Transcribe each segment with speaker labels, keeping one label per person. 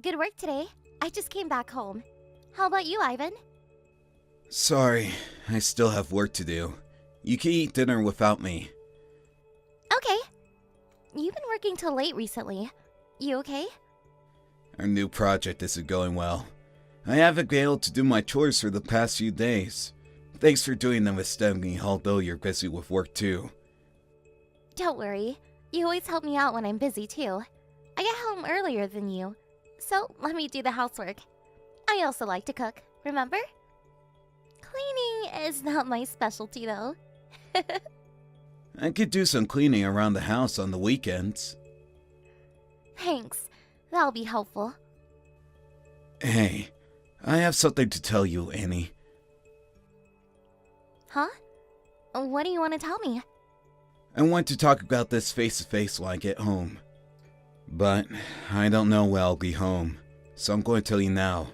Speaker 1: Good work today. I just came back home. How about you, Ivan?
Speaker 2: Sorry, I still have work to do. You can eat dinner without me.
Speaker 1: Okay. You've been working till late recently. You okay?
Speaker 2: Our new project isn't going well. I haven't been able to do my chores for the past few days. Thanks for doing them instead of me, although you're busy with work too.
Speaker 1: Don't worry. You always help me out when I'm busy too. I get home earlier than you, so let me do the housework. I also like to cook, remember? Cleaning is not my specialty though.
Speaker 2: I could do some cleaning around the house on the weekends.
Speaker 1: Thanks. That'll be helpful.
Speaker 2: Hey, I have something to tell you, Annie.
Speaker 1: Huh? What do you want to tell me?
Speaker 2: I want to talk about this face-to-face when I get home. But I don't know when I'll be home, so I'm going to tell you now.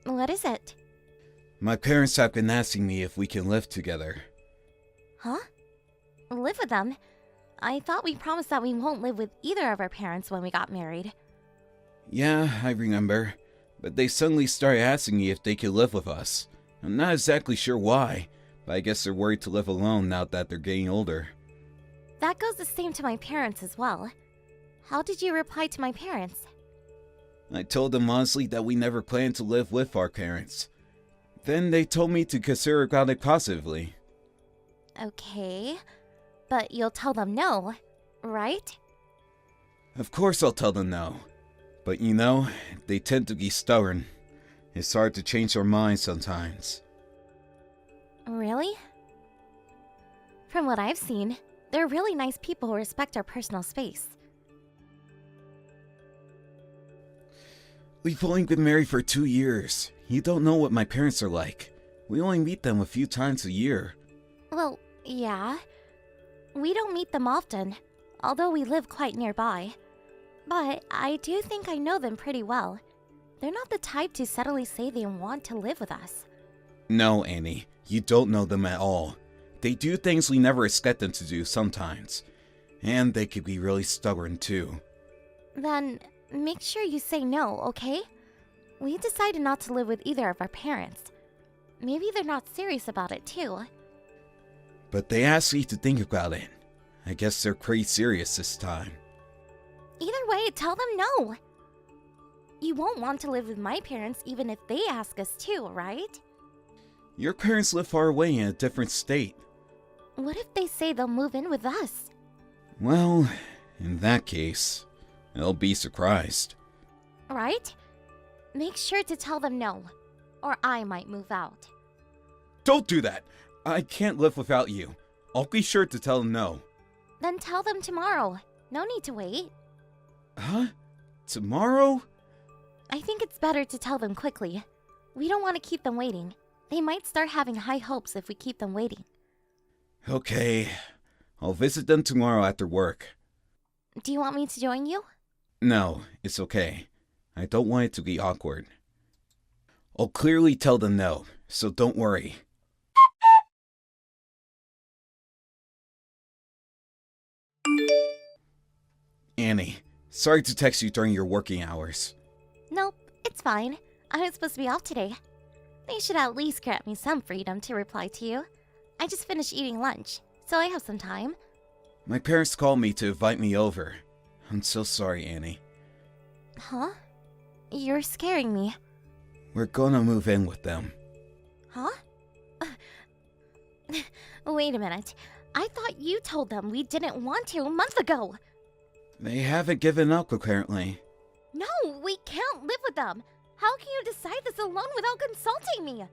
Speaker 1: What is it?
Speaker 2: My parents have been asking me if we can live together.
Speaker 1: Huh? Live with them? I thought we promised that we won't live with either of our parents when we got married.
Speaker 2: Yeah, I remember. But they suddenly started asking me if they could live with us. I'm not exactly sure why, but I guess they're worried to live alone now that they're getting older.
Speaker 1: That goes the same to my parents as well. How did you reply to my parents?
Speaker 2: I told them honestly that we never planned to live with our parents. Then they told me to consider about it positively.
Speaker 1: Okay, but you'll tell them no, right?
Speaker 2: Of course I'll tell them no. But you know, they tend to be stubborn. It's hard to change their minds sometimes.
Speaker 1: Really? From what I've seen, they're really nice people who respect our personal space.
Speaker 2: We've only been married for 2 years. You don't know what my parents are like. We only meet them a few times a year.
Speaker 1: Well, yeah. We don't meet them often, although we live quite nearby. But I do think I know them pretty well. They're not the type to suddenly say they want to live with us.
Speaker 2: No, Annie, you don't know them at all. They do things we never expect them to do sometimes. And they could be really stubborn too.
Speaker 1: Then make sure you say no, okay? We decided not to live with either of our parents. Maybe they're not serious about it too.
Speaker 2: But they asked me to think about it. I guess they're pretty serious this time.
Speaker 1: Either way, tell them no. You won't want to live with my parents even if they ask us to, right?
Speaker 2: Your parents live far away in a different state.
Speaker 1: What if they say they'll move in with us?
Speaker 2: Well, in that case, I'll be surprised.
Speaker 1: Right? Make sure to tell them no, or I might move out.
Speaker 2: Don't do that! I can't live without you. I'll be sure to tell them no.
Speaker 1: Then tell them tomorrow. No need to wait.
Speaker 2: Huh? Tomorrow?
Speaker 1: I think it's better to tell them quickly. We don't want to keep them waiting. They might start having high hopes if we keep them waiting.
Speaker 2: Okay. I'll visit them tomorrow after work.
Speaker 1: Do you want me to join you?
Speaker 2: No, it's okay. I don't want it to be awkward. I'll clearly tell them no, so don't worry. Annie, sorry to text you during your working hours.
Speaker 1: Nope, it's fine. I was supposed to be off today. They should at least grant me some freedom to reply to you. I just finished eating lunch, so I have some time.
Speaker 2: My parents called me to invite me over. I'm so sorry, Annie.
Speaker 1: Huh? You're scaring me.
Speaker 2: We're gonna move in with them.
Speaker 1: Huh? Wait a minute. I thought you told them we didn't want to a month ago.
Speaker 2: They haven't given up, apparently.
Speaker 1: No, we can't live with them. How can you decide this alone without consulting me?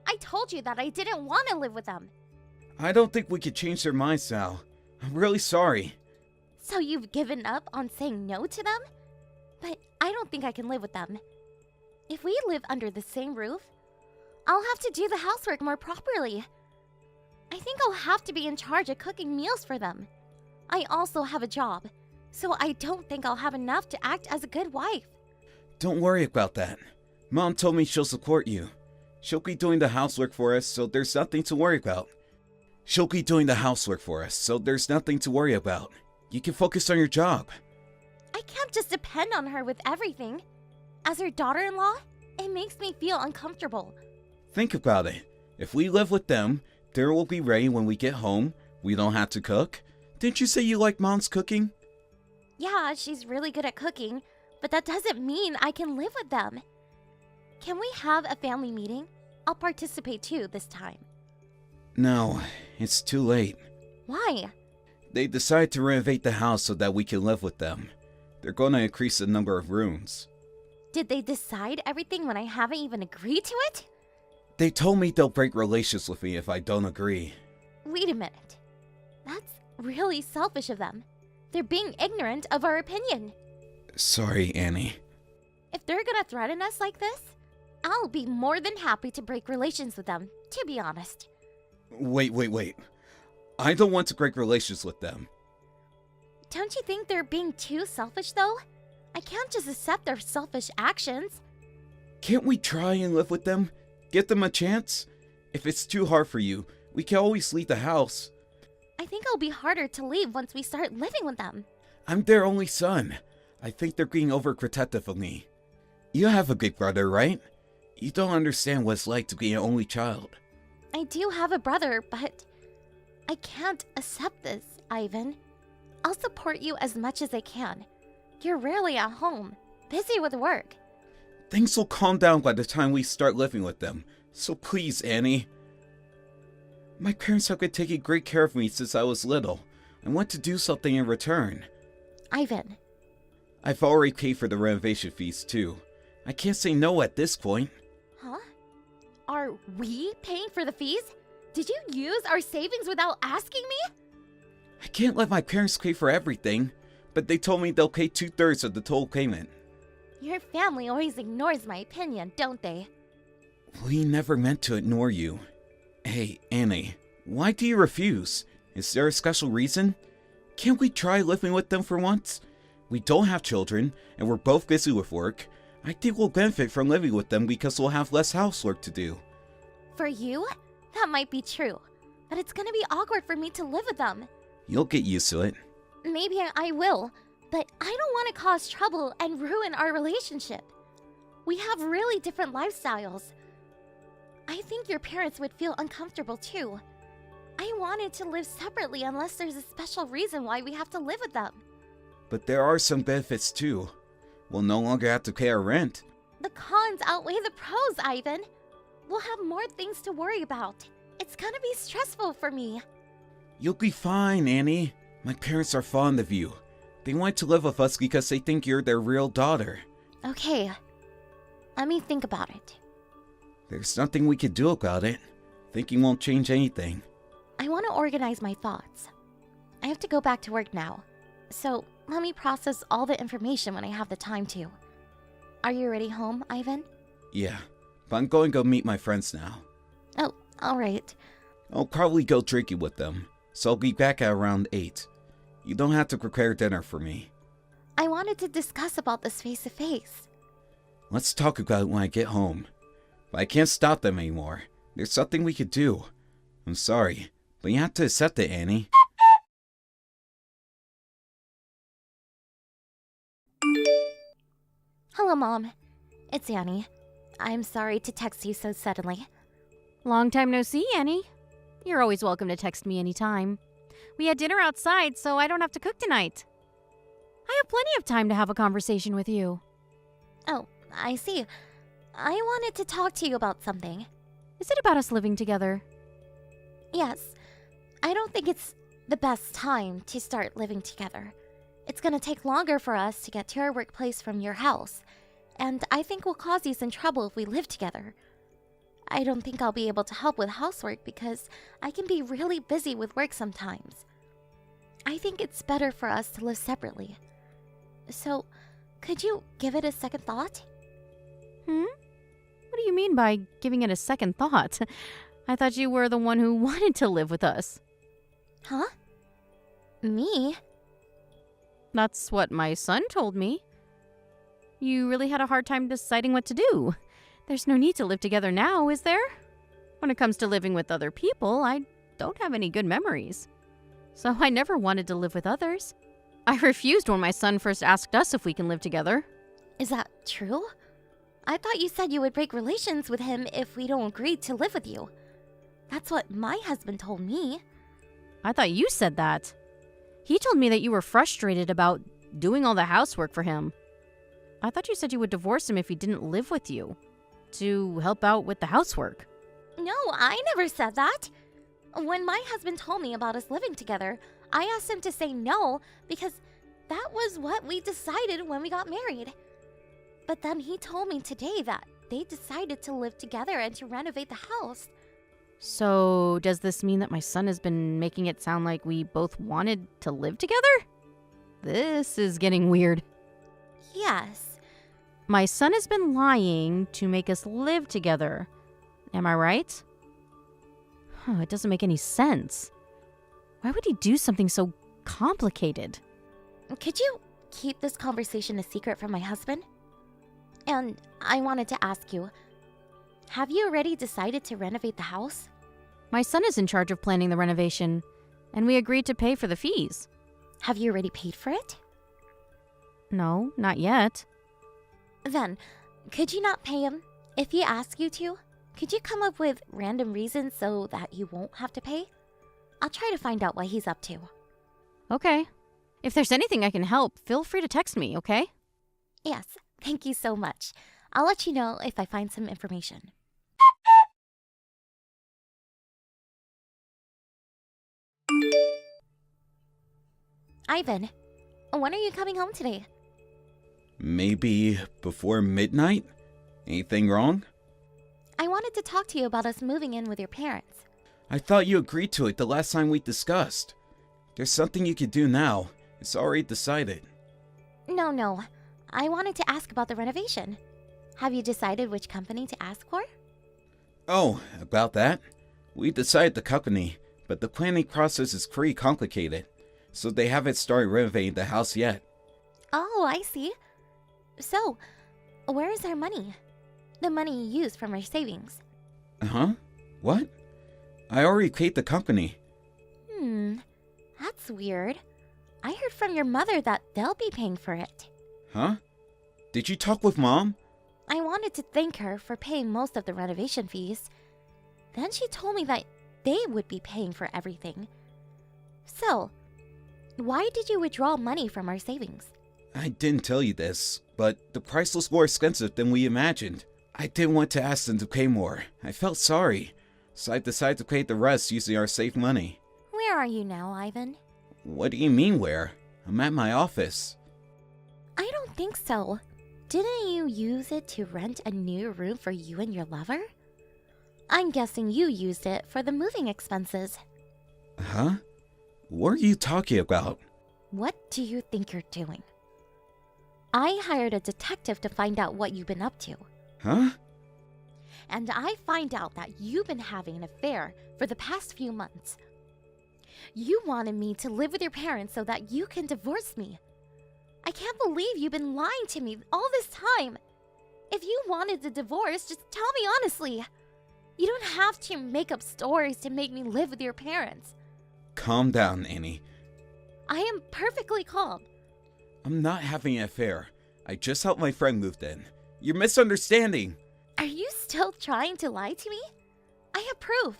Speaker 1: I told you that I didn't want to live with them.
Speaker 2: I don't think we could change their minds now. I'm really sorry.
Speaker 1: So you've given up on saying no to them? But I don't think I can live with them. If we live under the same roof, I'll have to do the housework more properly. I think I'll have to be in charge of cooking meals for them. I also have a job, so I don't think I'll have enough to act as a good wife.
Speaker 2: Don't worry about that. Mom told me she'll support you. She'll be doing the housework for us, so there's nothing to worry about. You can focus on your job.
Speaker 1: I can't just depend on her with everything. As her daughter-in-law, it makes me feel uncomfortable.
Speaker 2: Think about it. If we live with them, dinner will be ready when we get home. We don't have to cook. Didn't you say you like Mom's cooking?
Speaker 1: Yeah, she's really good at cooking, but that doesn't mean I can live with them. Can we have a family meeting? I'll participate too this time.
Speaker 2: No, it's too late.
Speaker 1: Why?
Speaker 2: They decided to renovate the house so that we can live with them. They're going to increase the number of rooms.
Speaker 1: Did they decide everything when I haven't even agreed to it?
Speaker 2: They told me they'll break relations with me if I don't agree.
Speaker 1: Wait a minute. That's really selfish of them. They're being ignorant of our opinion.
Speaker 2: Sorry, Annie.
Speaker 1: If they're gonna threaten us like this, I'll be more than happy to break relations with them, to be honest.
Speaker 2: Wait. I don't want to break relations with them.
Speaker 1: Don't you think they're being too selfish, though? I can't just accept their selfish actions.
Speaker 2: Can't we try and live with them? Give them a chance? If it's too hard for you, we can always leave the house.
Speaker 1: I think it'll be harder to leave once we start living with them.
Speaker 2: I'm their only son. I think they're being overprotective of me. You have a big brother, right? You don't understand what it's like to be an only child.
Speaker 1: I do have a brother, but I can't accept this, Ivan. I'll support you as much as I can. You're rarely at home, busy with work.
Speaker 2: Things will calm down by the time we start living with them. So please, Annie. My parents have been taking great care of me since I was little. I want to do something in return.
Speaker 1: Ivan.
Speaker 2: I've already paid for the renovation fees, too. I can't say no at this point.
Speaker 1: Huh? Are we paying for the fees? Did you use our savings without asking me?
Speaker 2: I can't let my parents pay for everything, but they told me they'll pay 2/3 of the total payment.
Speaker 1: Your family always ignores my opinion, don't they?
Speaker 2: We never meant to ignore you. Hey, Annie, why do you refuse? Is there a special reason? Can't we try living with them for once? We don't have children, and we're both busy with work. I think we'll benefit from living with them because we'll have less housework to do.
Speaker 1: For you, that might be true, but it's gonna be awkward for me to live with them.
Speaker 2: You'll get used to it.
Speaker 1: Maybe I will, but I don't want to cause trouble and ruin our relationship. We have really different lifestyles. I think your parents would feel uncomfortable too. I wanted to live separately unless there's a special reason why we have to live with them.
Speaker 2: But there are some benefits too. We'll no longer have to pay our rent.
Speaker 1: The cons outweigh the pros, Ivan. We'll have more things to worry about. It's gonna be stressful for me.
Speaker 2: You'll be fine, Annie. My parents are fond of you. They want to live with us because they think you're their real daughter.
Speaker 1: Okay, let me think about it.
Speaker 2: There's nothing we can do about it. Thinking won't change anything.
Speaker 1: I want to organize my thoughts. I have to go back to work now, so let me process all the information when I have the time to. Are you already home, Ivan?
Speaker 2: Yeah, but I'm going to go meet my friends now.
Speaker 1: Oh, alright.
Speaker 2: I'll probably go drinking with them, so I'll be back at around 8. You don't have to prepare dinner for me.
Speaker 1: I wanted to discuss about this face-to-face.
Speaker 2: Let's talk about it when I get home. But I can't stop them anymore. There's something we could do. I'm sorry, but you have to accept it, Annie.
Speaker 1: Hello, Mom. It's Annie. I'm sorry to text you so suddenly.
Speaker 3: Long time no see, Annie. You're always welcome to text me anytime. We had dinner outside, so I don't have to cook tonight. I have plenty of time to have a conversation with you.
Speaker 1: Oh, I see. I wanted to talk to you about something.
Speaker 3: Is it about us living together?
Speaker 1: Yes. I don't think it's the best time to start living together. It's gonna take longer for us to get to our workplace from your house, and I think we'll cause you some trouble if we live together. I don't think I'll be able to help with housework because I can be really busy with work sometimes. I think it's better for us to live separately. So, could you give it a second thought?
Speaker 3: What do you mean by giving it a second thought? I thought you were the one who wanted to live with us.
Speaker 1: Huh? Me?
Speaker 3: That's what my son told me. You really had a hard time deciding what to do. There's no need to live together now, is there? When it comes to living with other people, I don't have any good memories. So I never wanted to live with others. I refused when my son first asked us if we can live together.
Speaker 1: Is that true? I thought you said you would break relations with him if we don't agree to live with you. That's what my husband told me.
Speaker 3: I thought you said that. He told me that you were frustrated about doing all the housework for him. I thought you said you would divorce him if he didn't live with you, to help out with the housework.
Speaker 1: No, I never said that. When my husband told me about us living together, I asked him to say no because that was what we decided when we got married. But then he told me today that they decided to live together and to renovate the house.
Speaker 3: So, does this mean that my son has been making it sound like we both wanted to live together? This is getting weird.
Speaker 1: Yes.
Speaker 3: My son has been lying to make us live together. Am I right? It doesn't make any sense. Why would he do something so complicated?
Speaker 1: Could you keep this conversation a secret from my husband? And I wanted to ask you, have you already decided to renovate the house?
Speaker 3: My son is in charge of planning the renovation, and we agreed to pay for the fees.
Speaker 1: Have you already paid for it?
Speaker 3: No, not yet.
Speaker 1: Then, could you not pay him? If he asks you to, could you come up with random reasons so that you won't have to pay? I'll try to find out what he's up to.
Speaker 3: Okay. If there's anything I can help, feel free to text me, okay?
Speaker 1: Yes, thank you so much. I'll let you know if I find some information. Ivan, when are you coming home today?
Speaker 2: Maybe before midnight? Anything wrong?
Speaker 1: I wanted to talk to you about us moving in with your parents.
Speaker 2: I thought you agreed to it the last time we discussed. There's something you could do now. It's already decided.
Speaker 1: No. I wanted to ask about the renovation. Have you decided which company to ask for?
Speaker 2: Oh, about that? We decided the company, but the planning process is pretty complicated, so they haven't started renovating the house yet.
Speaker 1: Oh, I see. So, where is our money? The money you used from our savings.
Speaker 2: Huh? What? I already paid the company.
Speaker 1: That's weird. I heard from your mother that they'll be paying for it.
Speaker 2: Huh? Did you talk with Mom?
Speaker 1: I wanted to thank her for paying most of the renovation fees. Then she told me that they would be paying for everything. So, why did you withdraw money from our savings?
Speaker 2: I didn't tell you this, but the price was more expensive than we imagined. I didn't want to ask them to pay more. I felt sorry, so I decided to pay the rest using our saved money.
Speaker 1: Where are you now, Ivan?
Speaker 2: What do you mean where? I'm at my office.
Speaker 1: I don't think so. Didn't you use it to rent a new room for you and your lover? I'm guessing you used it for the moving expenses.
Speaker 2: Huh? What are you talking about?
Speaker 1: What do you think you're doing? I hired a detective to find out what you've been up to.
Speaker 2: Huh?
Speaker 1: And I find out that you've been having an affair for the past few months. You wanted me to live with your parents so that you can divorce me. I can't believe you've been lying to me all this time. If you wanted the divorce, just tell me honestly. You don't have to make up stories to make me live with your parents.
Speaker 2: Calm down, Annie.
Speaker 1: I am perfectly calm.
Speaker 2: I'm not having an affair. I just helped my friend move in. You're misunderstanding.
Speaker 1: Are you still trying to lie to me? I have proof.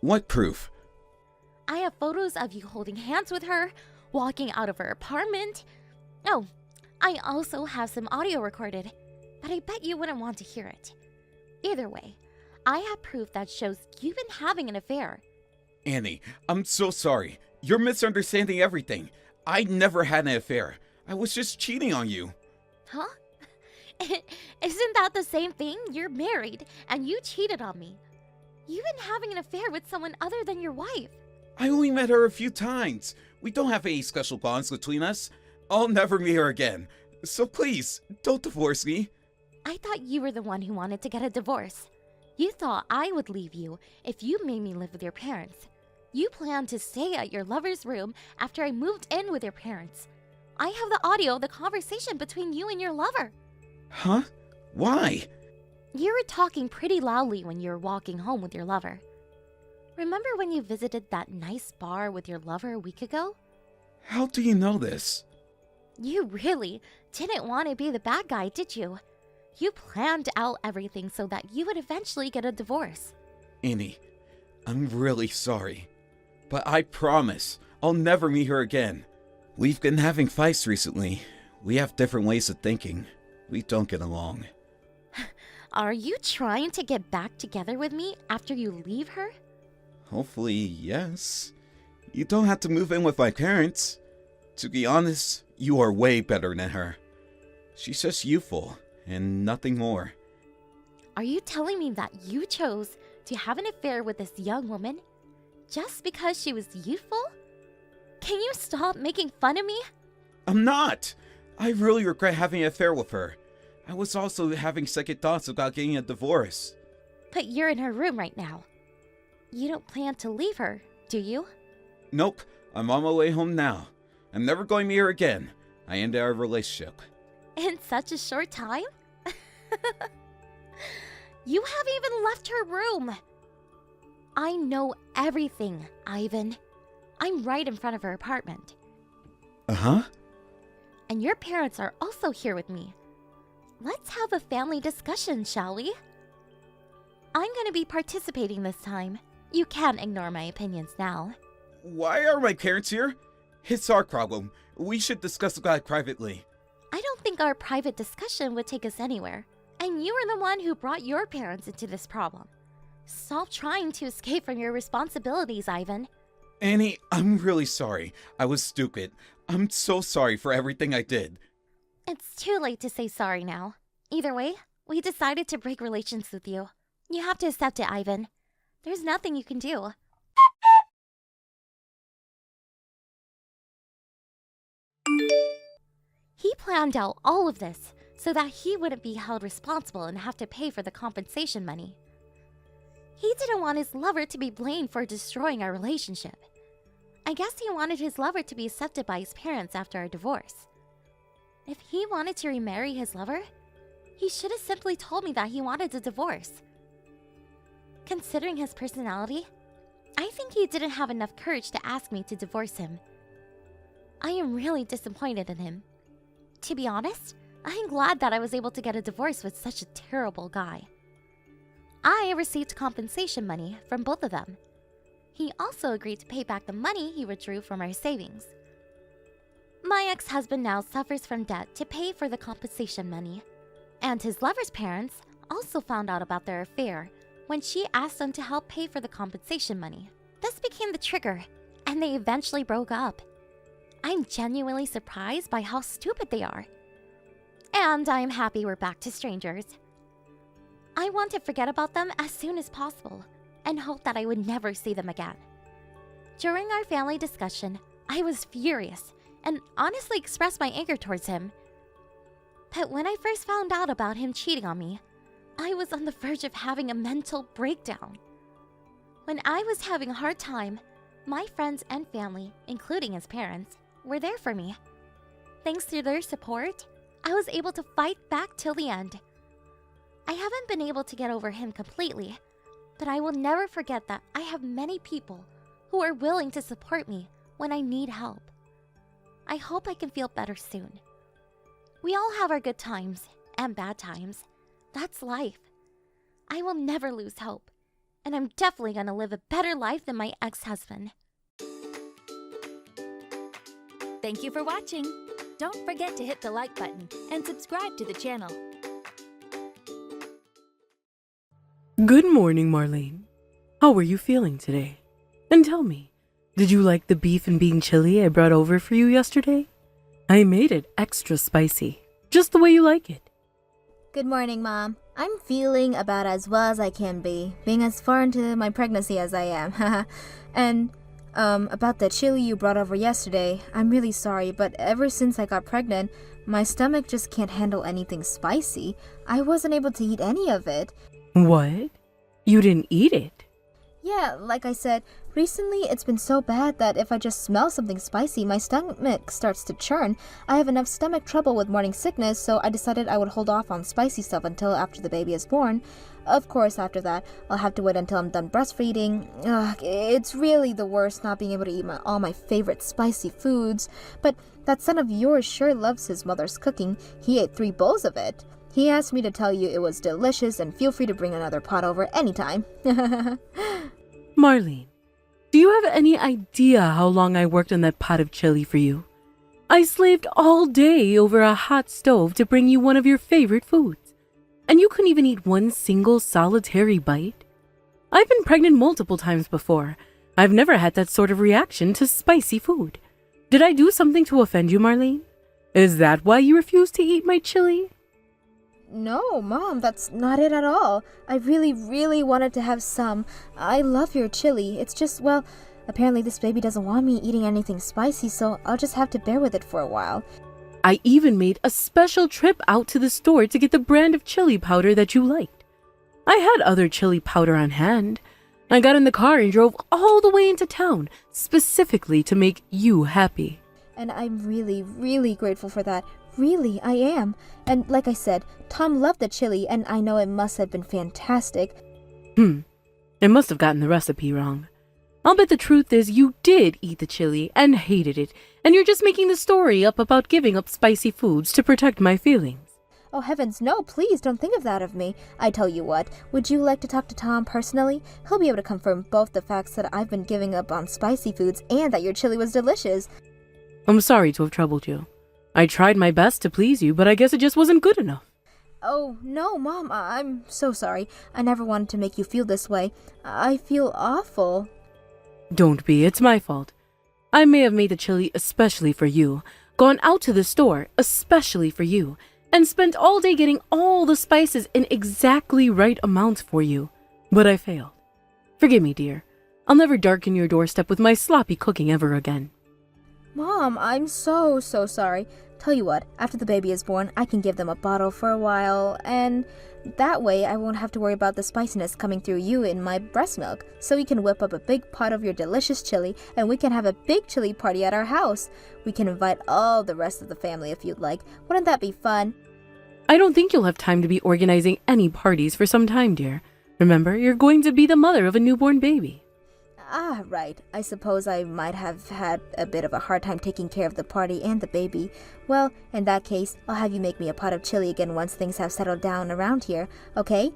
Speaker 2: What proof?
Speaker 1: I have photos of you holding hands with her, walking out of her apartment. Oh, I also have some audio recorded, but I bet you wouldn't want to hear it. Either way, I have proof that shows you've been having an affair.
Speaker 2: Annie, I'm so sorry. You're misunderstanding everything. I never had an affair. I was just cheating on you.
Speaker 1: Huh? Isn't that the same thing? You're married, and you cheated on me. You've been having an affair with someone other than your wife.
Speaker 2: I only met her a few times. We don't have any special bonds between us. I'll never meet her again. So please, don't divorce me.
Speaker 1: I thought you were the one who wanted to get a divorce. You thought I would leave you if you made me live with your parents. You planned to stay at your lover's room after I moved in with your parents. I have the audio of the conversation between you and your lover.
Speaker 2: Huh? Why?
Speaker 1: You were talking pretty loudly when you were walking home with your lover. Remember when you visited that nice bar with your lover a week ago?
Speaker 2: How do you know this?
Speaker 1: You really didn't want to be the bad guy, did you? You planned out everything so that you would eventually get a divorce.
Speaker 2: Annie, I'm really sorry. But I promise I'll never meet her again. We've been having fights recently. We have different ways of thinking. We don't get along.
Speaker 1: Are you trying to get back together with me after you leave her?
Speaker 2: Hopefully, yes. You don't have to move in with my parents. To be honest, you are way better than her. She's just youthful, and nothing more.
Speaker 1: Are you telling me that you chose to have an affair with this young woman just because she was youthful? Can you stop making fun of me?
Speaker 2: I'm not! I really regret having an affair with her. I was also having second thoughts about getting a divorce.
Speaker 1: But you're in her room right now. You don't plan to leave her, do you?
Speaker 2: Nope, I'm on my way home now. I'm never going to meet her again. I ended our relationship.
Speaker 1: In such a short time? You haven't even left her room. I know everything, Ivan. I'm right in front of her apartment.
Speaker 2: Uh-huh?
Speaker 1: And your parents are also here with me. Let's have a family discussion, shall we? I'm going to be participating this time. You can't ignore my opinions now.
Speaker 2: Why are my parents here? It's our problem. We should discuss about it privately.
Speaker 1: I don't think our private discussion would take us anywhere. And you are the one who brought your parents into this problem. Stop trying to escape from your responsibilities, Ivan.
Speaker 2: Annie, I'm really sorry. I was stupid. I'm so sorry for everything I did.
Speaker 1: It's too late to say sorry now. Either way, we decided to break relations with you. You have to accept it, Ivan. There's nothing you can do. He planned out all of this so that he wouldn't be held responsible and have to pay for the compensation money. He didn't want his lover to be blamed for destroying our relationship. I guess he wanted his lover to be accepted by his parents after our divorce. If he wanted to remarry his lover, he should have simply told me that he wanted a divorce. Considering his personality, I think he didn't have enough courage to ask me to divorce him. I am really disappointed in him. To be honest, I'm glad that I was able to get a divorce with such a terrible guy. I received compensation money from both of them. He also agreed to pay back the money he withdrew from our savings. My ex-husband now suffers from debt to pay for the compensation money, and his lover's parents also found out about their affair when she asked them to help pay for the compensation money. This became the trigger, and they eventually broke up. I'm genuinely surprised by how stupid they are. And I'm happy we're back to strangers. I want to forget about them as soon as possible and hope that I would never see them again. During our family discussion, I was furious and honestly expressed my anger towards him. But when I first found out about him cheating on me, I was on the verge of having a mental breakdown. When I was having a hard time, my friends and family, including his parents, were there for me. Thanks to their support, I was able to fight back till the end. I haven't been able to get over him completely, but I will never forget that I have many people who are willing to support me when I need help. I hope I can feel better soon. We all have our good times and bad times. That's life. I will never lose hope, and I'm definitely gonna live a better life than my ex-husband.
Speaker 4: Thank you for watching. Don't forget to hit the like button and subscribe to the channel.
Speaker 5: Good morning, Marlene. How are you feeling today? And tell me, did you like the beef and bean chili I brought over for you yesterday? I made it extra spicy, just the way you like it.
Speaker 6: Good morning, Mom. I'm feeling about as well as I can be, being as far into my pregnancy as I am. And, about the chili you brought over yesterday, I'm really sorry, but ever since I got pregnant, my stomach just can't handle anything spicy. I wasn't able to eat any of it.
Speaker 5: What? You didn't eat it?
Speaker 6: Yeah, like I said, recently it's been so bad that if I just smell something spicy, my stomach starts to churn. I have enough stomach trouble with morning sickness, so I decided I would hold off on spicy stuff until after the baby is born. Of course, after that, I'll have to wait until I'm done breastfeeding. Ugh, it's really the worst not being able to eat all my favorite spicy foods. But that son of yours sure loves his mother's cooking. He ate 3 bowls of it. He asked me to tell you it was delicious and feel free to bring another pot over anytime.
Speaker 5: Marlene, do you have any idea how long I worked on that pot of chili for you? I slaved all day over a hot stove to bring you one of your favorite foods, and you couldn't even eat one single solitary bite? I've been pregnant multiple times before. I've never had that sort of reaction to spicy food. Did I do something to offend you, Marlene? Is that why you refuse to eat my chili?
Speaker 6: No, Mom, that's not it at all. I really wanted to have some. I love your chili. It's just, well, apparently this baby doesn't want me eating anything spicy, so I'll just have to bear with it for a while.
Speaker 5: I even made a special trip out to the store to get the brand of chili powder that you liked. I had other chili powder on hand. I got in the car and drove all the way into town, specifically to make you happy.
Speaker 6: And I'm really grateful for that. Really, I am. And like I said, Tom loved the chili, and I know it must have been fantastic.
Speaker 5: I must have gotten the recipe wrong. I'll bet the truth is you did eat the chili and hated it, and you're just making the story up about giving up spicy foods to protect my feelings.
Speaker 6: Oh heavens, no, please don't think of that of me. I tell you what, would you like to talk to Tom personally? He'll be able to confirm both the facts that I've been giving up on spicy foods and that your chili was delicious.
Speaker 5: I'm sorry to have troubled you. I tried my best to please you, but I guess it just wasn't good enough.
Speaker 6: Oh, no, Mom, I'm so sorry. I never wanted to make you feel this way. I feel awful.
Speaker 5: Don't be, it's my fault. I may have made the chili especially for you, gone out to the store especially for you, and spent all day getting all the spices in exactly right amounts for you. But I failed. Forgive me, dear. I'll never darken your doorstep with my sloppy cooking ever again.
Speaker 6: Mom, I'm so sorry. Tell you what, after the baby is born, I can give them a bottle for a while, and that way I won't have to worry about the spiciness coming through you in my breast milk. So you can whip up a big pot of your delicious chili, and we can have a big chili party at our house. We can invite all the rest of the family if you'd like. Wouldn't that be fun?
Speaker 5: I don't think you'll have time to be organizing any parties for some time, dear. Remember, you're going to be the mother of a newborn baby.
Speaker 6: Ah, right. I suppose I might have had a bit of a hard time taking care of the party and the baby. Well, in that case, I'll have you make me a pot of chili again once things have settled down around here, okay?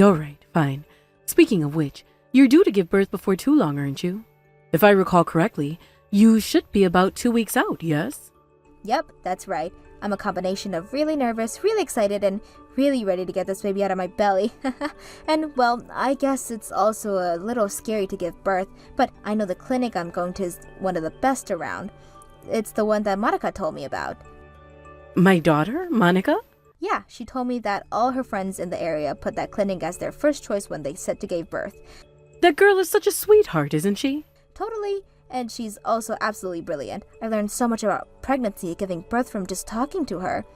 Speaker 5: All right, fine. Speaking of which, you're due to give birth before too long, aren't you? If I recall correctly, you should be about 2 weeks out, yes?
Speaker 6: Yep, that's right. I'm a combination of really nervous, really excited, and really ready to get this baby out of my belly. And, well, I guess it's also a little scary to give birth, but I know the clinic I'm going to is one of the best around. It's the one that Monica told me about.
Speaker 5: My daughter, Monica?
Speaker 6: Yeah, she told me that all her friends in the area put that clinic as their first choice when they said to give birth.
Speaker 5: That girl is such a sweetheart, isn't she?
Speaker 6: Totally. And she's also absolutely brilliant. I learned so much about pregnancy and giving birth from just talking to her.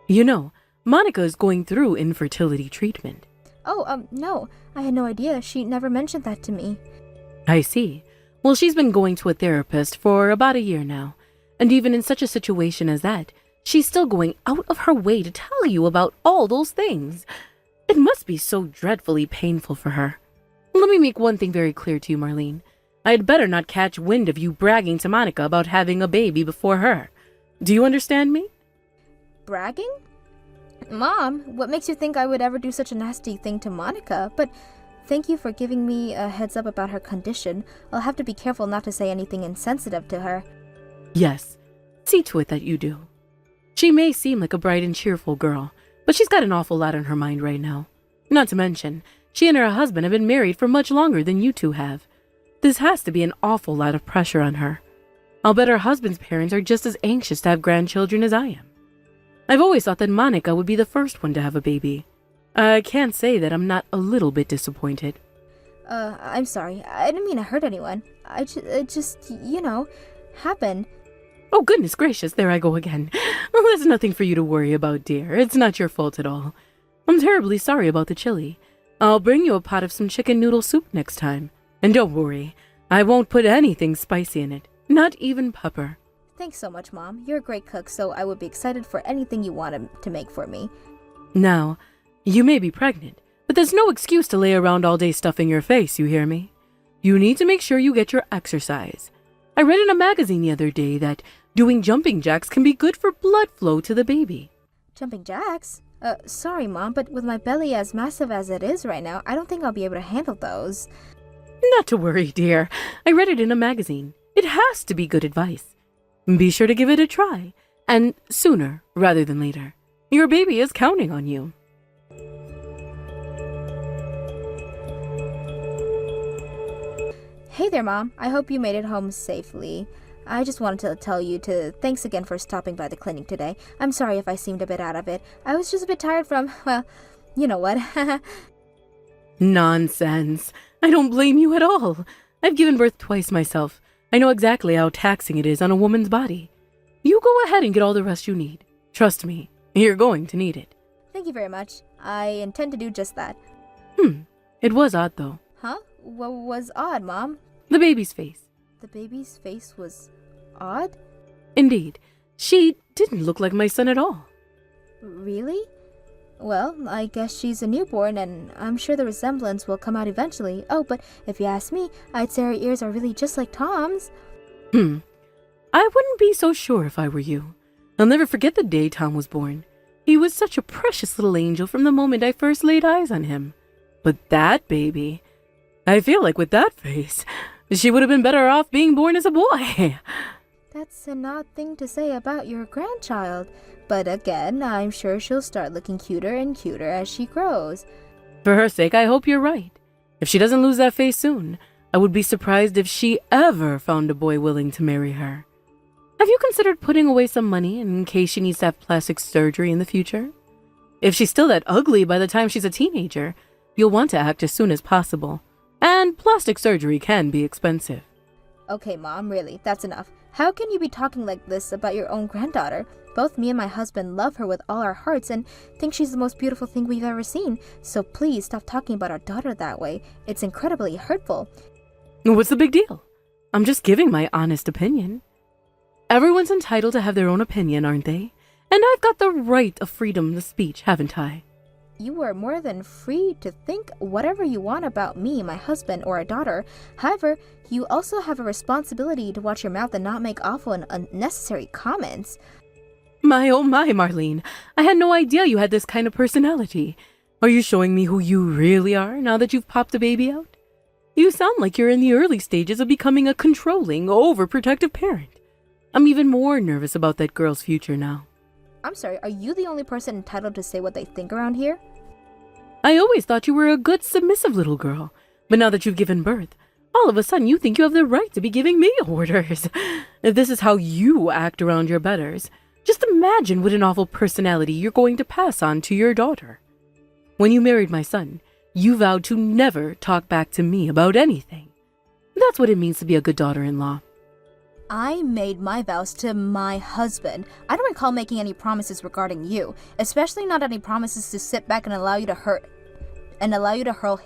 Speaker 5: You know, Monica is going through infertility treatment.
Speaker 6: Oh, no. I had no idea. She never mentioned that to me.
Speaker 5: I see. Well, she's been going to a therapist for about a year now. And even in such a situation as that, she's still going out of her way to tell you about all those things. It must be so dreadfully painful for her. Let me make one thing very clear to you, Marlene. I'd better not catch wind of you bragging to Monica about having a baby before her. Do you understand me?
Speaker 6: Bragging? Mom, what makes you think I would ever do such a nasty thing to Monica? But thank you for giving me a heads up about her condition. I'll have to be careful not to say anything insensitive to her.
Speaker 5: Yes, see to it that you do. She may seem like a bright and cheerful girl, but she's got an awful lot on her mind right now. Not to mention, she and her husband have been married for much longer than you two have. This has to be an awful lot of pressure on her. I'll bet her husband's parents are just as anxious to have grandchildren as I am. I've always thought that Monica would be the first one to have a baby. I can't say that I'm not a little bit disappointed.
Speaker 6: I'm sorry. I didn't mean to hurt anyone. It just, happened.
Speaker 5: Oh, goodness gracious, there I go again. Well, there's nothing for you to worry about, dear. It's not your fault at all. I'm terribly sorry about the chili. I'll bring you a pot of some chicken noodle soup next time. And don't worry, I won't put anything spicy in it. Not even pepper.
Speaker 6: Thanks so much, Mom. You're a great cook, so I would be excited for anything you want to make for me.
Speaker 5: Now, you may be pregnant, but there's no excuse to lay around all day stuffing your face, you hear me? You need to make sure you get your exercise. I read in a magazine the other day that doing jumping jacks can be good for blood flow to the baby.
Speaker 6: Jumping jacks? Sorry, Mom, but with my belly as massive as it is right now, I don't think I'll be able to handle those.
Speaker 5: Not to worry, dear. I read it in a magazine. It has to be good advice. Be sure to give it a try, and sooner rather than later. Your baby is counting on you.
Speaker 6: Hey there, Mom. I hope you made it home safely. I just wanted to tell you thanks again for stopping by the clinic today. I'm sorry if I seemed a bit out of it. I was just a bit tired from, well, you know what.
Speaker 5: Nonsense. I don't blame you at all. I've given birth twice myself. I know exactly how taxing it is on a woman's body. You go ahead and get all the rest you need. Trust me, you're going to need it.
Speaker 6: Thank you very much. I intend to do just that.
Speaker 5: It was odd, though.
Speaker 6: Huh? What was odd, Mom?
Speaker 5: The baby's face.
Speaker 6: The baby's face was odd?
Speaker 5: Indeed. She didn't look like my son at all.
Speaker 6: Really? Well, I guess she's a newborn, and I'm sure the resemblance will come out eventually. Oh, but if you ask me, I'd say her ears are really just like Tom's.
Speaker 5: I wouldn't be so sure if I were you. I'll never forget the day Tom was born. He was such a precious little angel from the moment I first laid eyes on him. But that baby, I feel like with that face, she would have been better off being born as a boy.
Speaker 6: That's an odd thing to say about your grandchild. But again, I'm sure she'll start looking cuter and cuter as she grows.
Speaker 5: For her sake, I hope you're right. If she doesn't lose that face soon, I would be surprised if she ever found a boy willing to marry her. Have you considered putting away some money in case she needs to have plastic surgery in the future? If she's still that ugly by the time she's a teenager, you'll want to act as soon as possible. And plastic surgery can be expensive.
Speaker 6: Okay, Mom, really, that's enough. How can you be talking like this about your own granddaughter? Both me and my husband love her with all our hearts and think she's the most beautiful thing we've ever seen. So please stop talking about our daughter that way. It's incredibly hurtful.
Speaker 5: What's the big deal? I'm just giving my honest opinion. Everyone's entitled to have their own opinion, aren't they? And I've got the right of freedom of speech, haven't I?
Speaker 6: You are more than free to think whatever you want about me, my husband, or our daughter. However, you also have a responsibility to watch your mouth and not make awful and unnecessary comments.
Speaker 5: My oh my, Marlene. I had no idea you had this kind of personality. Are you showing me who you really are now that you've popped a baby out? You sound like you're in the early stages of becoming a controlling, overprotective parent. I'm even more nervous about that girl's future now.
Speaker 6: I'm sorry, are you the only person entitled to say what they think around here?
Speaker 5: I always thought you were a good, submissive little girl. But now that you've given birth, all of a sudden you think you have the right to be giving me orders. If this is how you act around your betters, just imagine what an awful personality you're going to pass on to your daughter. When you married my son, you vowed to never talk back to me about anything. That's what it means to be a good daughter-in-law.
Speaker 6: I made my vows to my husband. I don't recall making any promises regarding you, especially not any promises to sit back and allow you to hurl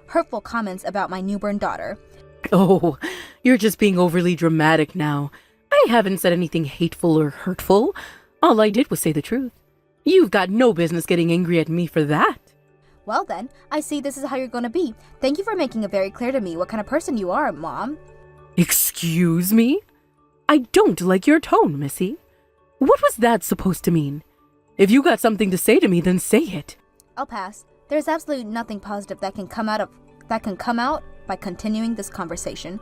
Speaker 6: hurtful comments about my newborn daughter.
Speaker 5: Oh, you're just being overly dramatic now. I haven't said anything hateful or hurtful. All I did was say the truth. You've got no business getting angry at me for that.
Speaker 6: Well then, I see this is how you're going to be. Thank you for making it very clear to me what kind of person you are, Mom.
Speaker 5: Excuse me? I don't like your tone, Missy. What was that supposed to mean? If you got something to say to me, then say it.
Speaker 6: I'll pass. There's absolutely nothing positive that can come out by continuing this conversation.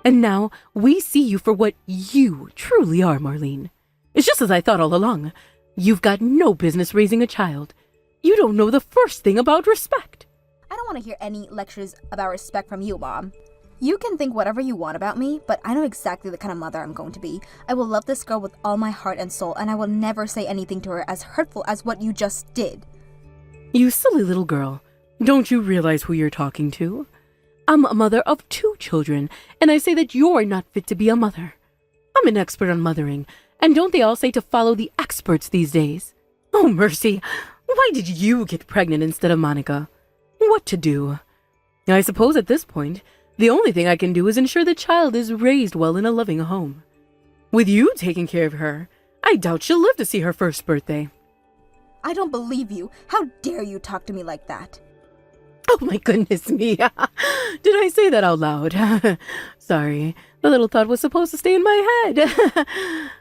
Speaker 5: And now we see you for what you truly are, Marlene. It's just as I thought all along. You've got no business raising a child. You don't know the first thing about respect.
Speaker 6: I don't want to hear any lectures about respect from you, Mom. You can think whatever you want about me, but I know exactly the kind of mother I'm going to be. I will love this girl with all my heart and soul, and I will never say anything to her as hurtful as what you just did.
Speaker 5: You silly little girl. Don't you realize who you're talking to? I'm a mother of 2 children, and I say that you're not fit to be a mother. I'm an expert on mothering, and don't they all say to follow the experts these days? Oh, mercy. Why did you get pregnant instead of Monica? What to do? I suppose at this point, the only thing I can do is ensure the child is raised well in a loving home. With you taking care of her, I doubt she'll live to see her first birthday.
Speaker 6: I don't believe you. How dare you talk to me like that?
Speaker 5: Oh my goodness me. Did I say that out loud? Sorry, the little thought was supposed to stay in my head.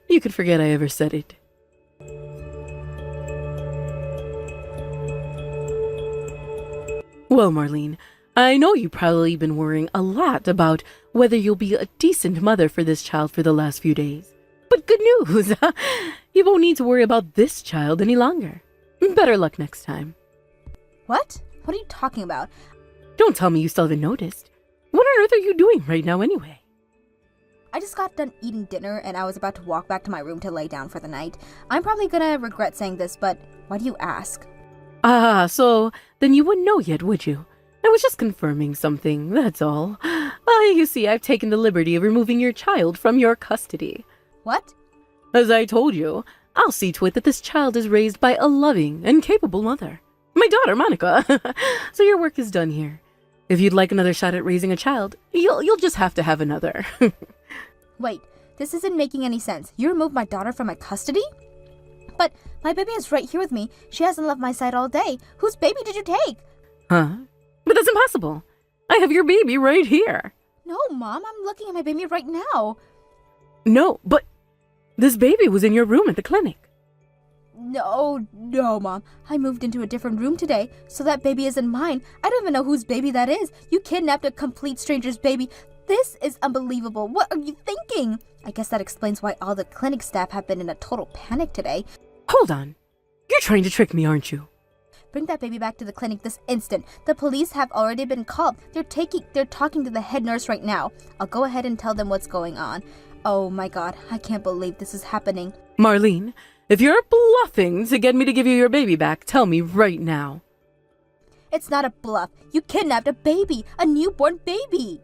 Speaker 5: You could forget I ever said it. Well, Marlene, I know you've probably been worrying a lot about whether you'll be a decent mother for this child for the last few days. But good news! You won't need to worry about this child any longer. Better luck next time.
Speaker 6: What? What are you talking about?
Speaker 5: Don't tell me you still haven't noticed. What on earth are you doing right now anyway?
Speaker 6: I just got done eating dinner and I was about to walk back to my room to lay down for the night. I'm probably gonna regret saying this, but why do you ask?
Speaker 5: Ah, so then you wouldn't know yet, would you? I was just confirming something, that's all. You see, I've taken the liberty of removing your child from your custody.
Speaker 6: What?
Speaker 5: As I told you, I'll see to it that this child is raised by a loving and capable mother. My daughter, Monica. So your work is done here. If you'd like another shot at raising a child, you'll just have to have another.
Speaker 6: Wait, this isn't making any sense. You removed my daughter from my custody? But my baby is right here with me. She hasn't left my side all day. Whose baby did you take?
Speaker 5: Huh? But that's impossible. I have your baby right here.
Speaker 6: No, Mom, I'm looking at my baby right now.
Speaker 5: No, but this baby was in your room at the clinic.
Speaker 6: No, Mom. I moved into a different room today, so that baby isn't mine. I don't even know whose baby that is. You kidnapped a complete stranger's baby. This is unbelievable. What are you thinking? I guess that explains why all the clinic staff have been in a total panic today.
Speaker 5: Hold on. You're trying to trick me, aren't you?
Speaker 6: Bring that baby back to the clinic this instant. The police have already been called. They're talking to the head nurse right now. I'll go ahead and tell them what's going on. Oh my god, I can't believe this is happening.
Speaker 5: Marlene, if you're bluffing to get me to give you your baby back, tell me right now.
Speaker 6: It's not a bluff. You kidnapped a baby, a newborn baby.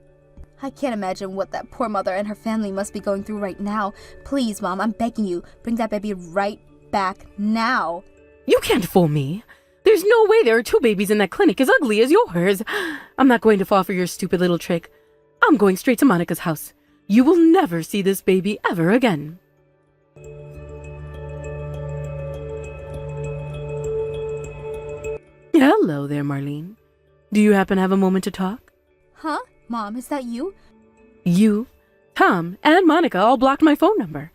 Speaker 6: I can't imagine what that poor mother and her family must be going through right now. Please, Mom, I'm begging you, bring that baby right back now.
Speaker 5: You can't fool me. There's no way there are two babies in that clinic as ugly as yours. I'm not going to fall for your stupid little trick. I'm going straight to Monica's house. You will never see this baby ever again. Hello there, Marlene. Do you happen to have a moment to talk?
Speaker 6: Huh? Mom, is that you?
Speaker 5: You, Tom, and Monica all blocked my phone number,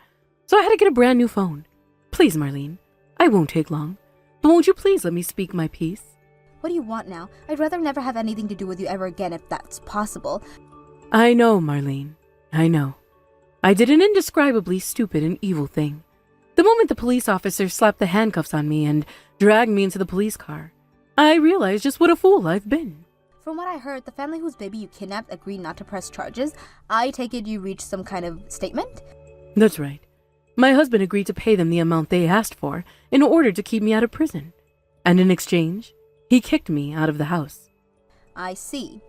Speaker 5: so I had to get a brand new phone. Please, Marlene, I won't take long, but won't you please let me speak my piece?
Speaker 6: What do you want now? I'd rather never have anything to do with you ever again if that's possible.
Speaker 5: I know, Marlene. I know. I did an indescribably stupid and evil thing. The moment the police officer slapped the handcuffs on me and dragged me into the police car, I realized just what a fool I've been.
Speaker 6: From what I heard, the family whose baby you kidnapped agreed not to press charges. I take it you reached some kind of statement?
Speaker 5: That's right. My husband agreed to pay them the amount they asked for in order to keep me out of prison. And in exchange, he kicked me out of the house.
Speaker 6: I see.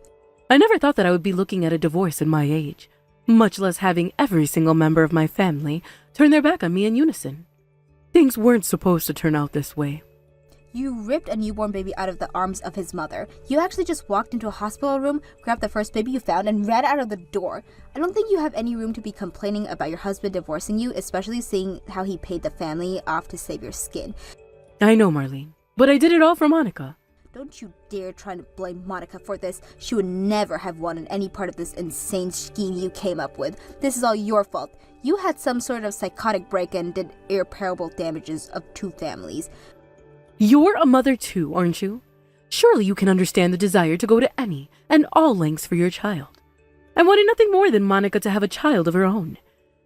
Speaker 5: I never thought that I would be looking at a divorce at my age, much less having every single member of my family turn their back on me in unison. Things weren't supposed to turn out this way.
Speaker 6: You ripped a newborn baby out of the arms of his mother. You actually just walked into a hospital room, grabbed the first baby you found, and ran out of the door. I don't think you have any room to be complaining about your husband divorcing you, especially seeing how he paid the family off to save your skin.
Speaker 5: I know, Marlene, but I did it all for Monica.
Speaker 6: Don't you dare try to blame Monica for this. She would never have wanted any part of this insane scheme you came up with. This is all your fault. You had some sort of psychotic break and did irreparable damages of two families.
Speaker 5: You're a mother too, aren't you? Surely you can understand the desire to go to any and all lengths for your child. I wanted nothing more than Monica to have a child of her own.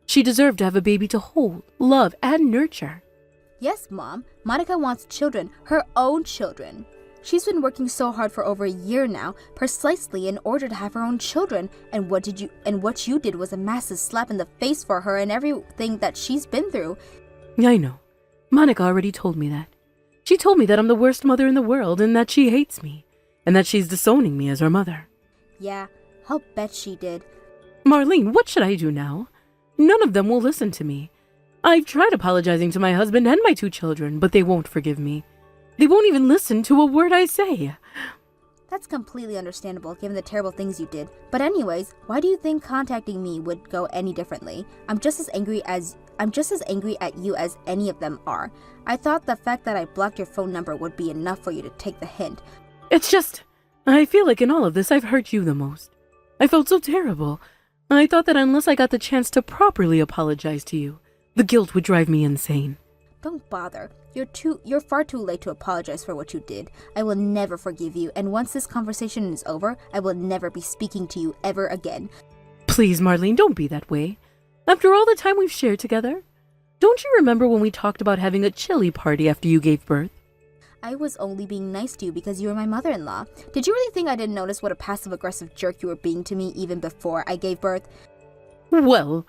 Speaker 5: She deserved to have a baby to hold, love, and nurture.
Speaker 6: Yes, Mom. Monica wants children, her own children. She's been working so hard for over a year now, precisely in order to have her own children. And what you did was a massive slap in the face for her and everything that she's been through.
Speaker 5: I know. Monica already told me that. She told me that I'm the worst mother in the world and that she hates me, and that she's disowning me as her mother.
Speaker 6: Yeah, I'll bet she did.
Speaker 5: Marlene, what should I do now? None of them will listen to me. I've tried apologizing to my husband and my two children, but they won't forgive me. They won't even listen to a word I say.
Speaker 6: That's completely understandable given the terrible things you did. But anyways, why do you think contacting me would go any differently? I'm just as angry at you as any of them are. I thought the fact that I blocked your phone number would be enough for you to take the hint.
Speaker 5: It's just, I feel like in all of this I've hurt you the most. I felt so terrible. I thought that unless I got the chance to properly apologize to you, the guilt would drive me insane.
Speaker 6: Don't bother. You're far too late to apologize for what you did. I will never forgive you, and once this conversation is over, I will never be speaking to you ever again.
Speaker 5: Please, Marlene, don't be that way. After all the time we've shared together, don't you remember when we talked about having a chili party after you gave birth?
Speaker 6: I was only being nice to you because you were my mother-in-law. Did you really think I didn't notice what a passive-aggressive jerk you were being to me even before I gave birth?
Speaker 5: Well,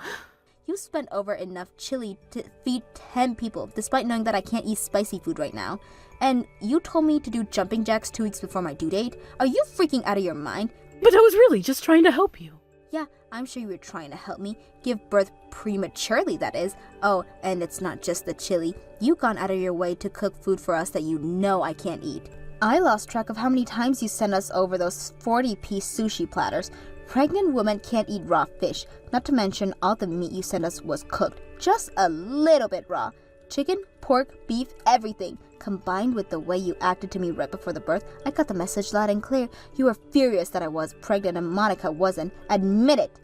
Speaker 6: You spent over enough chili to feed 10 people, despite knowing that I can't eat spicy food right now. And you told me to do jumping jacks 2 weeks before my due date? Are you freaking out of your mind?
Speaker 5: but I was really just trying to help you.
Speaker 6: Yeah, I'm sure you were trying to help me. Give birth prematurely, that is. Oh, and it's not just the chili. You've gone out of your way to cook food for us that you know I can't eat. I lost track of how many times you sent us over those 40-piece sushi platters. Pregnant women can't eat raw fish. Not to mention all the meat you sent us was cooked. Just a little bit raw. Chicken, pork, beef, everything. Combined with the way you acted to me right before the birth, I got the message loud and clear. You were furious that I was pregnant and Monica wasn't. Admit it.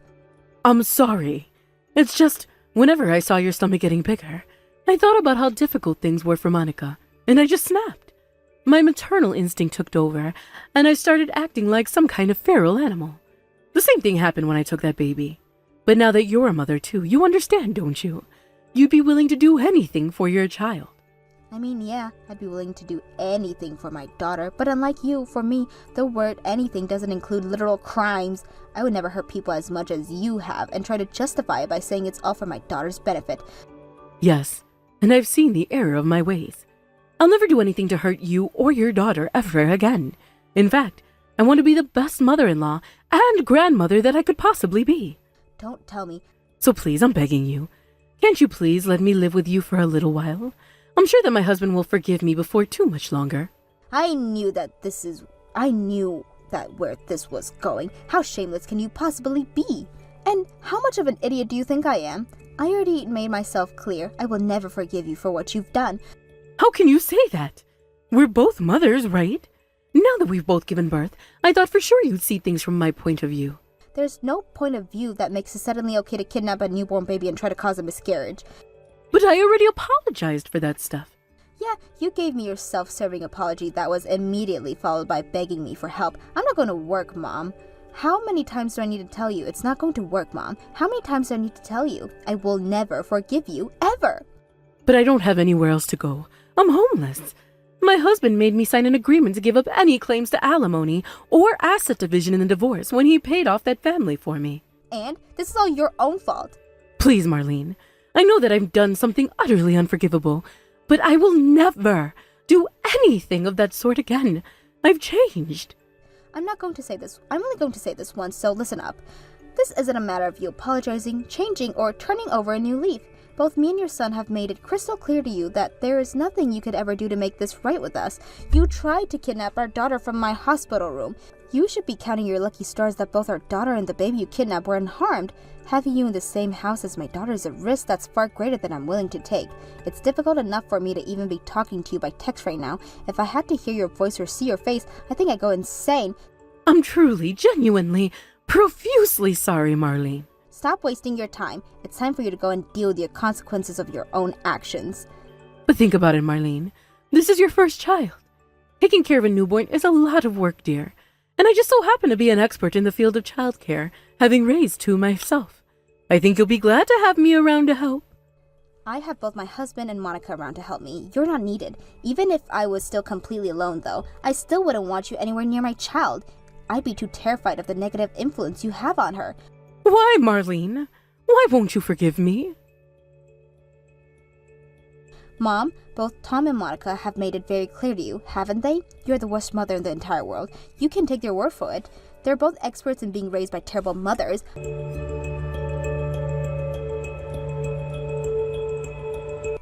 Speaker 5: I'm sorry. It's just, whenever I saw your stomach getting bigger, I thought about how difficult things were for Monica, and I just snapped. My maternal instinct took over, and I started acting like some kind of feral animal. The same thing happened when I took that baby. But now that you're a mother too, you understand, don't you? You'd be willing to do anything for your child.
Speaker 6: I mean, yeah, I'd be willing to do anything for my daughter, but unlike you, for me, the word anything doesn't include literal crimes. I would never hurt people as much as you have and try to justify it by saying it's all for my daughter's benefit.
Speaker 5: Yes, and I've seen the error of my ways. I'll never do anything to hurt you or your daughter ever again. In fact, I want to be the best mother-in-law and grandmother that I could possibly be.
Speaker 6: Don't tell me.
Speaker 5: So please, I'm begging you. Can't you please let me live with you for a little while? I'm sure that my husband will forgive me before too much longer.
Speaker 6: I knew that where this was going. How shameless can you possibly be? And how much of an idiot do you think I am? I already made myself clear. I will never forgive you for what you've done.
Speaker 5: How can you say that? We're both mothers, right? Now that we've both given birth, I thought for sure you'd see things from my point of view.
Speaker 6: There's no point of view that makes it suddenly okay to kidnap a newborn baby and try to cause a miscarriage.
Speaker 5: But I already apologized for that stuff.
Speaker 6: Yeah, you gave me your self-serving apology that was immediately followed by begging me for help. I'm not going to work, Mom. How many times do I need to tell you? It's not going to work, Mom. How many times do I need to tell you? I will never forgive you, ever.
Speaker 5: But I don't have anywhere else to go. I'm homeless. My husband made me sign an agreement to give up any claims to alimony or asset division in the divorce when he paid off that family for me.
Speaker 6: And this is all your own fault.
Speaker 5: Please, Marlene. I know that I've done something utterly unforgivable, but I will never do anything of that sort again. I've changed.
Speaker 6: I'm not going to say this. I'm only going to say this once, so listen up. This isn't a matter of you apologizing, changing, or turning over a new leaf. Both me and your son have made it crystal clear to you that there is nothing you could ever do to make this right with us. You tried to kidnap our daughter from my hospital room. You should be counting your lucky stars that both our daughter and the baby you kidnapped were unharmed. Having you in the same house as my daughter is a risk that's far greater than I'm willing to take. It's difficult enough for me to even be talking to you by text right now. If I had to hear your voice or see your face, I think I'd go insane.
Speaker 5: I'm truly, genuinely, profusely sorry, Marlene.
Speaker 6: Stop wasting your time. It's time for you to go and deal with the consequences of your own actions.
Speaker 5: But think about it, Marlene. This is your first child. Taking care of a newborn is a lot of work, dear. And I just so happen to be an expert in the field of childcare, having raised two myself. I think you'll be glad to have me around to help.
Speaker 6: I have both my husband and Monica around to help me. You're not needed. Even if I was still completely alone, though, I still wouldn't want you anywhere near my child. I'd be too terrified of the negative influence you have on her.
Speaker 5: Why, Marlene? Why won't you forgive me?
Speaker 6: Mom, both Tom and Monica have made it very clear to you, haven't they? You're the worst mother in the entire world. You can take their word for it. They're both experts in being raised by terrible mothers.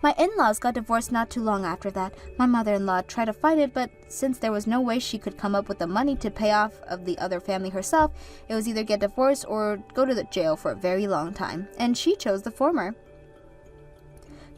Speaker 6: My in-laws got divorced not too long after that. My mother-in-law tried to fight it, but since there was no way she could come up with the money to pay off of the other family herself, it was either get divorced or go to the jail for a very long time, and she chose the former.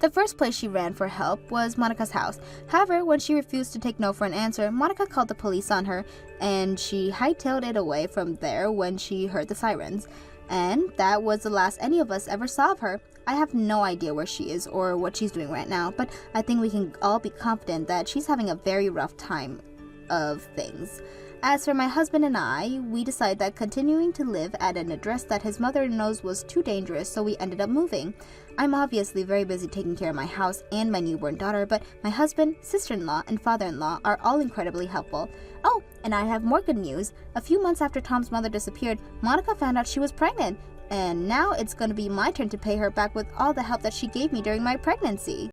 Speaker 6: The first place she ran for help was Monica's house. However, when she refused to take no for an answer, Monica called the police on her, and she hightailed it away from there when she heard the sirens. And that was the last any of us ever saw of her. I have no idea where she is or what she's doing right now, but I think we can all be confident that she's having a very rough time of things. As for my husband and I, we decided that continuing to live at an address that his mother knows was too dangerous, so we ended up moving. I'm obviously very busy taking care of my house and my newborn daughter, but my husband, sister-in-law, and father-in-law are all incredibly helpful. Oh, and I have more good news. A few months after Tom's mother disappeared, Monica found out she was pregnant, and now it's going to be my turn to pay her back with all the help that she gave me during my pregnancy.